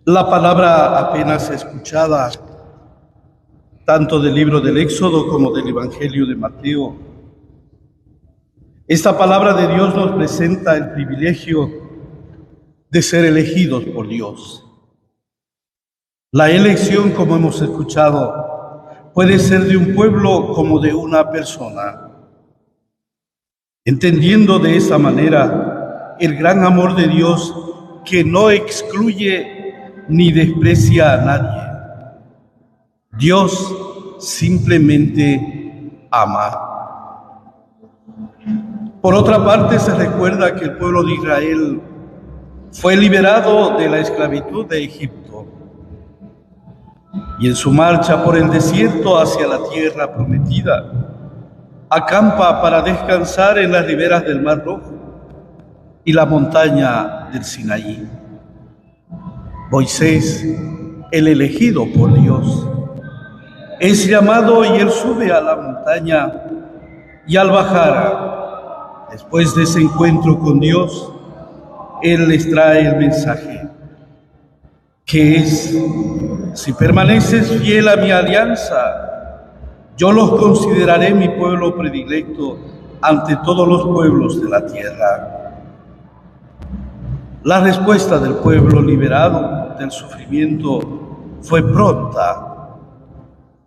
La palabra apenas escuchada, tanto del libro del Éxodo como del Evangelio de Mateo. Esta palabra de Dios nos presenta el privilegio de ser elegidos por Dios. La elección, como hemos escuchado, puede ser de un pueblo como de una persona. Entendiendo de esa manera el gran amor de Dios que no excluye ni desprecia a nadie. Dios simplemente ama. Por otra parte, se recuerda que el pueblo de Israel fue liberado de la esclavitud de Egipto y en su marcha por el desierto hacia la tierra prometida, acampa para descansar en las riberas del Mar Rojo y la montaña del Sinaí. Moisés, el elegido por Dios, es llamado y él sube a la montaña, y al bajar, después de ese encuentro con Dios, él les trae el mensaje, que es: si permaneces fiel a mi alianza, yo los consideraré mi pueblo predilecto ante todos los pueblos de la tierra. La respuesta del pueblo liberado del sufrimiento fue pronta,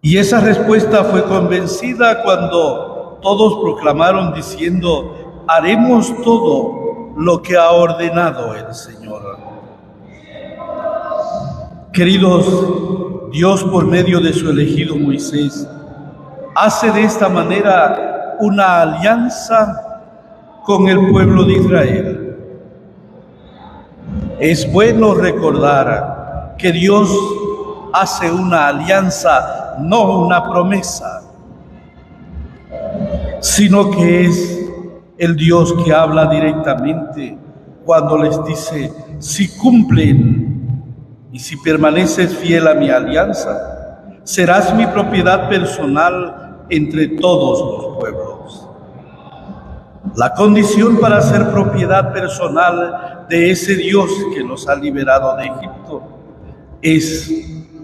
y esa respuesta fue convencida cuando todos proclamaron diciendo: haremos todo lo que ha ordenado el Señor. Queridos, Dios, por medio de su elegido Moisés, hace de esta manera una alianza con el pueblo de Israel. Es bueno recordar que Dios hace una alianza, no una promesa, sino que es el Dios que habla directamente cuando les dice: si cumplen y si permaneces fiel a mi alianza, serás mi propiedad personal entre todos los pueblos. La condición para ser propiedad personal de ese Dios que nos ha liberado de Egipto es,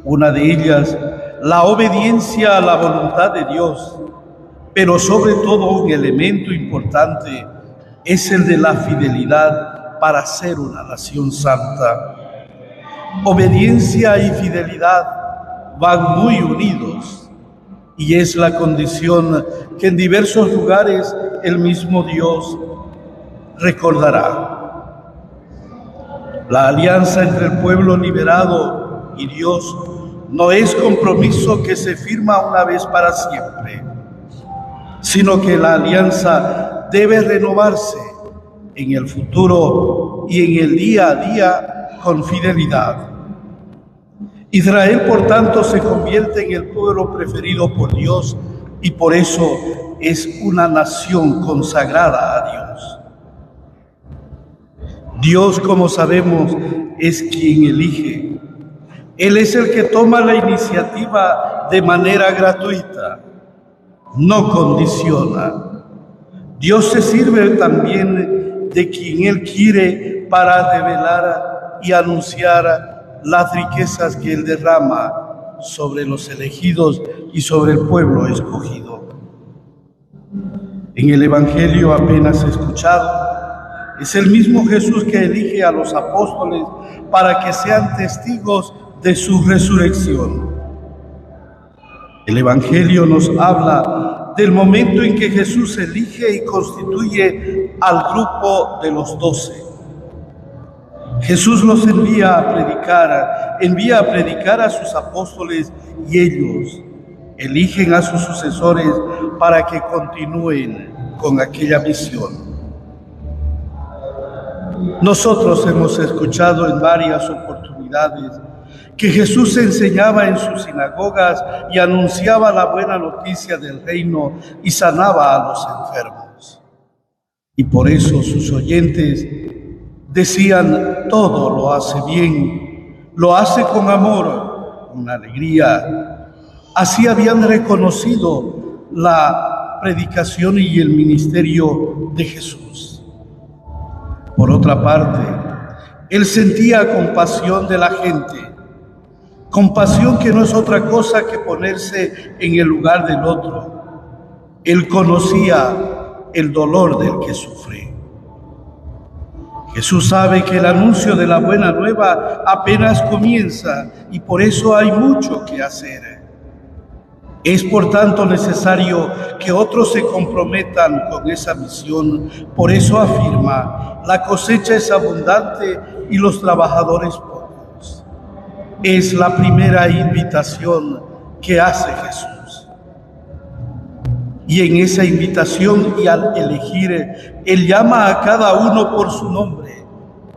una de ellas, la obediencia a la voluntad de Dios, pero sobre todo un elemento importante es el de la fidelidad para ser una nación santa. Obediencia y fidelidad van muy unidos, y es la condición que en diversos lugares el mismo Dios recordará. La alianza entre el pueblo liberado y Dios no es compromiso que se firma una vez para siempre, sino que la alianza debe renovarse en el futuro y en el día a día con fidelidad. Israel, por tanto, se convierte en el pueblo preferido por Dios y por eso es una nación consagrada a Dios. Dios, como sabemos, es quien elige. Él es el que toma la iniciativa de manera gratuita, no condiciona. Dios se sirve también de quien Él quiere para revelar y anunciar las riquezas que Él derrama sobre los elegidos y sobre el pueblo escogido. En el Evangelio apenas escuchado, es el mismo Jesús que elige a los apóstoles para que sean testigos de su resurrección. El Evangelio nos habla del momento en que Jesús elige y constituye al grupo de los 12. Jesús los envía a predicar a sus apóstoles, y ellos eligen a sus sucesores para que continúen con aquella misión. Nosotros hemos escuchado en varias oportunidades que Jesús enseñaba en sus sinagogas y anunciaba la buena noticia del reino y sanaba a los enfermos. Y por eso sus oyentes decían: todo lo hace bien, lo hace con amor, con alegría. Así habían reconocido la predicación y el ministerio de Jesús. Por otra parte, Él sentía compasión de la gente, compasión que no es otra cosa que ponerse en el lugar del otro. Él conocía el dolor del que sufre. Jesús sabe que el anuncio de la buena nueva apenas comienza y por eso hay mucho que hacer. Es por tanto necesario que otros se comprometan con esa misión. Por eso afirma, la cosecha es abundante y los trabajadores pocos. Es la primera invitación que hace Jesús. Y en esa invitación y al elegir, Él llama a cada uno por su nombre.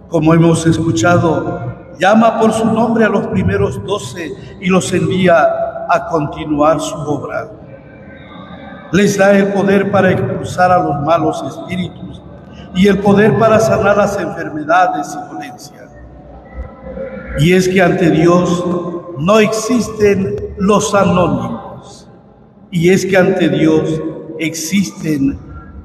Como hemos escuchado, llama por su nombre a los primeros 12 y los envía a continuar su obra. Les da el poder para expulsar a los malos espíritus y el poder para sanar las enfermedades y dolencias. Y es que ante Dios no existen los anónimos. Y es que ante Dios existen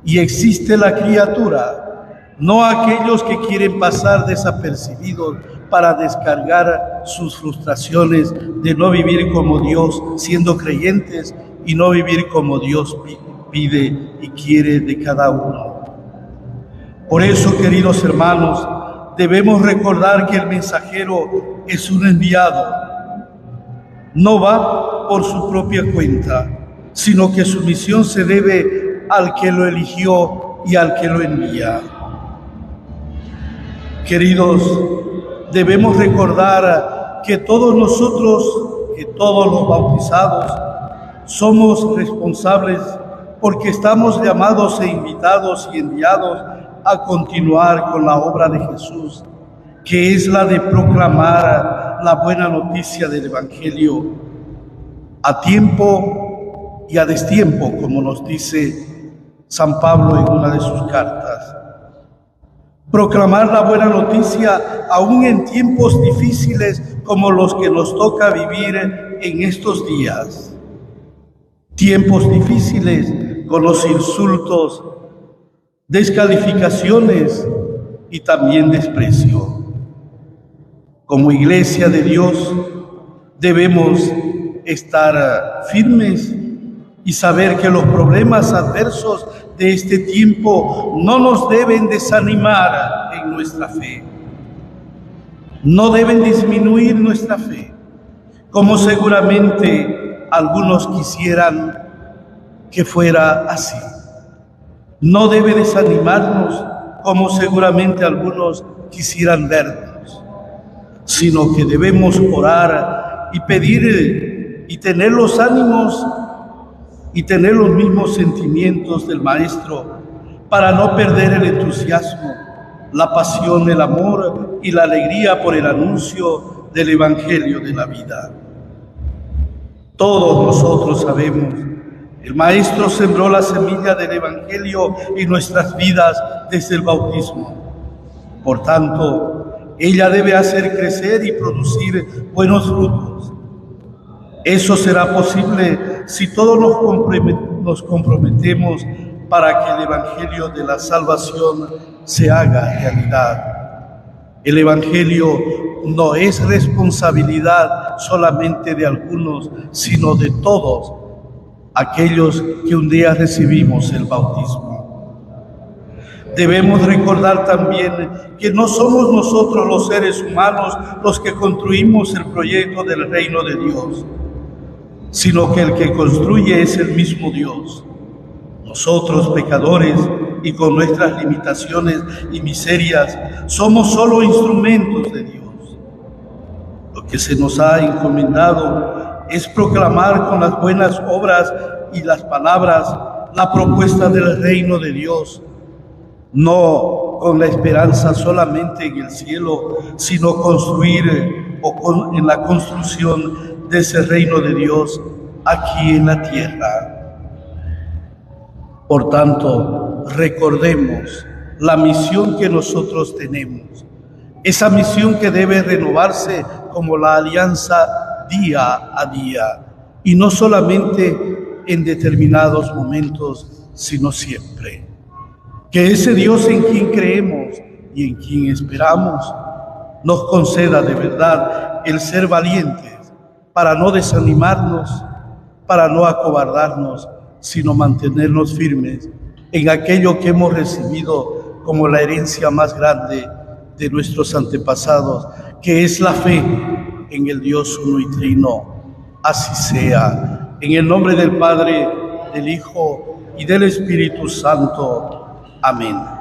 y existe la criatura, no aquellos que quieren pasar desapercibidos para descargar sus frustraciones de no vivir como Dios, siendo creyentes, y no vivir como Dios pide y quiere de cada uno. Por eso, queridos hermanos, debemos recordar que el mensajero es un enviado. No va por su propia cuenta, sino que su misión se debe al que lo eligió y al que lo envía. Queridos, debemos recordar que todos nosotros, que todos los bautizados, somos responsables porque estamos llamados e invitados y enviados a continuar con la obra de Jesús, que es la de proclamar la buena noticia del Evangelio a tiempo y a destiempo, como nos dice San Pablo en una de sus cartas. Proclamar la buena noticia aún en tiempos difíciles como los que nos toca vivir en estos días. Tiempos difíciles con los insultos, descalificaciones y también desprecio. Como Iglesia de Dios debemos estar firmes y saber que los problemas adversos de este tiempo no nos deben desanimar en nuestra fe. No deben disminuir nuestra fe, como seguramente algunos quisieran que fuera así. No debe desanimarnos, como seguramente algunos quisieran vernos, sino que debemos orar y pedir y tener los ánimos y tener los mismos sentimientos del Maestro para no perder el entusiasmo, la pasión, el amor y la alegría por el anuncio del Evangelio de la vida. Todos nosotros sabemos, el Maestro sembró la semilla del Evangelio en nuestras vidas desde el bautismo. Por tanto, ella debe hacer crecer y producir buenos frutos. Eso será posible si todos nos comprometemos para que el Evangelio de la salvación se haga realidad. El Evangelio no es responsabilidad solamente de algunos, sino de todos aquellos que un día recibimos el bautismo. Debemos recordar también que no somos nosotros los seres humanos los que construimos el proyecto del reino de Dios, sino que el que construye es el mismo Dios. Nosotros, pecadores, y con nuestras limitaciones y miserias, somos solo instrumentos de Dios. Lo que se nos ha encomendado es proclamar con las buenas obras y las palabras la propuesta del reino de Dios, no con la esperanza solamente en el cielo, sino construir en la construcción de ese reino de Dios aquí en la tierra. Por tanto, recordemos la misión que nosotros tenemos, esa misión que debe renovarse como la alianza día a día, y no solamente en determinados momentos, sino siempre. Que ese Dios en quien creemos y en quien esperamos nos conceda de verdad el ser valientes para no desanimarnos, para no acobardarnos, sino mantenernos firmes en aquello que hemos recibido como la herencia más grande de nuestros antepasados, que es la fe en el Dios uno y trino. Así sea. En el nombre del Padre, del Hijo y del Espíritu Santo. Amén.